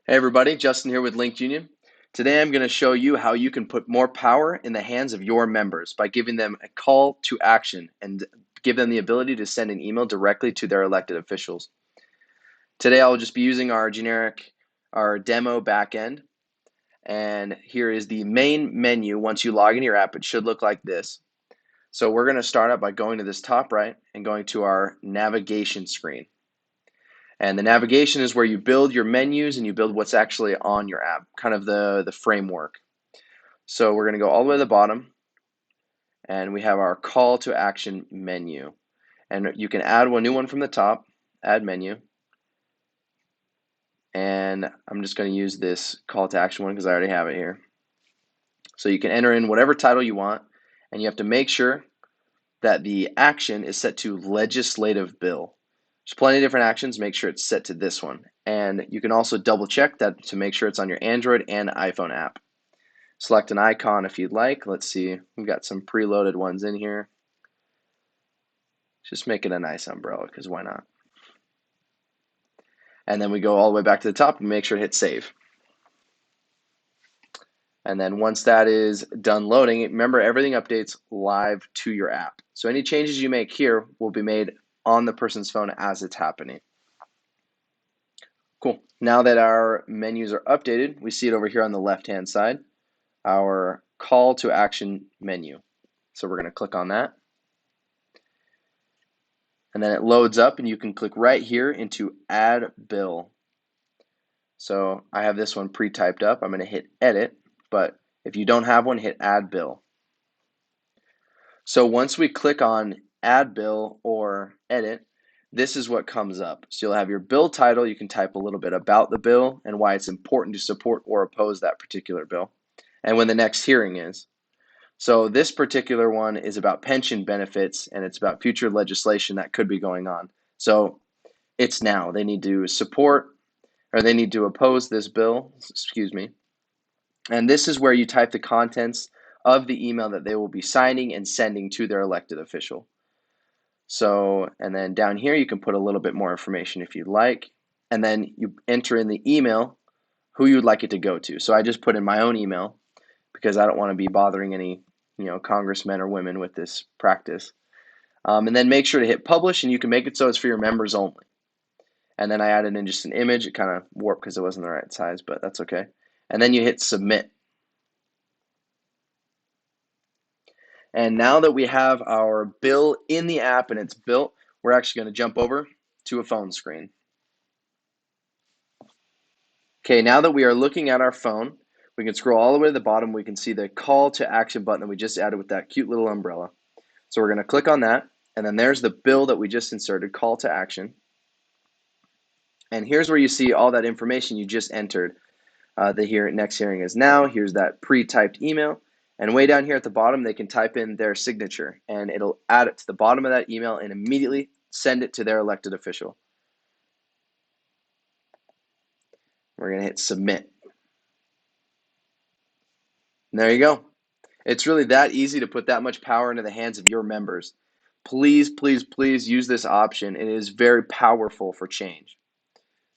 Hey everybody, Justin here with Linked Union. Today I'm going to show you how you can put more power in the hands of your members by giving them a call to action and give them the ability to send an email directly to their elected officials. Today I'll just be using our demo backend, and here is the main menu. Once you log into your app, it should look like this. So we're going to start out by going to this top right and going to our navigation screen. And the navigation is where you build your menus and you build what's actually on your app, kind of the framework. So we're going to go all the way to the bottom, and we have our call to action menu. And you can add one new one from the top, add menu. And I'm just going to use this call to action one because I already have it here. So you can enter in whatever title you want, and you have to make sure that the action is set to legislative bill. There's plenty of different actions. Make sure it's set to this one. And you can also double check that to make sure it's on your Android and iPhone app. Select an icon if you'd like. Let's see, we've got some preloaded ones in here. Just make it a nice umbrella because why not? And then we go all the way back to the top and make sure to hit save. And then once that is done loading, remember everything updates live to your app. So any changes you make here will be made on the person's phone as it's happening. Cool. Now that our menus are updated, we see it over here on the left-hand side, our call to action menu. So we're going to click on that. And then it loads up and you can click right here into add bill. So I have this one pre-typed up. I'm going to hit edit, but if you don't have one, hit add bill. So once we click on add bill or edit, this is what comes up. So you'll have your bill title. You can type a little bit about the bill and why it's important to support or oppose that particular bill, and when the next hearing is. So this particular one is about pension benefits, and it's about future legislation that could be going on. So it's now. They need to support or they need to oppose this bill, excuse me. And this is where you type the contents of the email that they will be signing and sending to their elected official. So, and then down here you can put a little bit more information if you'd like, and then you enter in the email who you'd like it to go to. So I just put in my own email because I don't want to be bothering any, congressmen or women with this practice. And then make sure to hit publish, and you can make it so it's for your members only. And then I added in just an image. It kind of warped because it wasn't the right size, but that's okay. And then you hit submit. And now that we have our bill in the app and it's built, we're actually going to jump over to a phone screen. Okay, now that we are looking at our phone, we can scroll all the way to the bottom. We can see the call to action button that we just added with that cute little umbrella. So we're going to click on that, and then there's the bill that we just inserted, call to action. And here's where you see all that information you just entered. The next hearing is now. Here's that pre-typed email. And way down here at the bottom, they can type in their signature, and it'll add it to the bottom of that email and immediately send it to their elected official. We're going to hit submit. And there you go. It's really that easy to put that much power into the hands of your members. Please, please, please use this option. It is very powerful for change.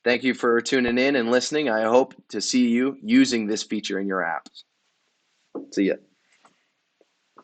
Thank you for tuning in and listening. I hope to see you using this feature in your apps. See ya.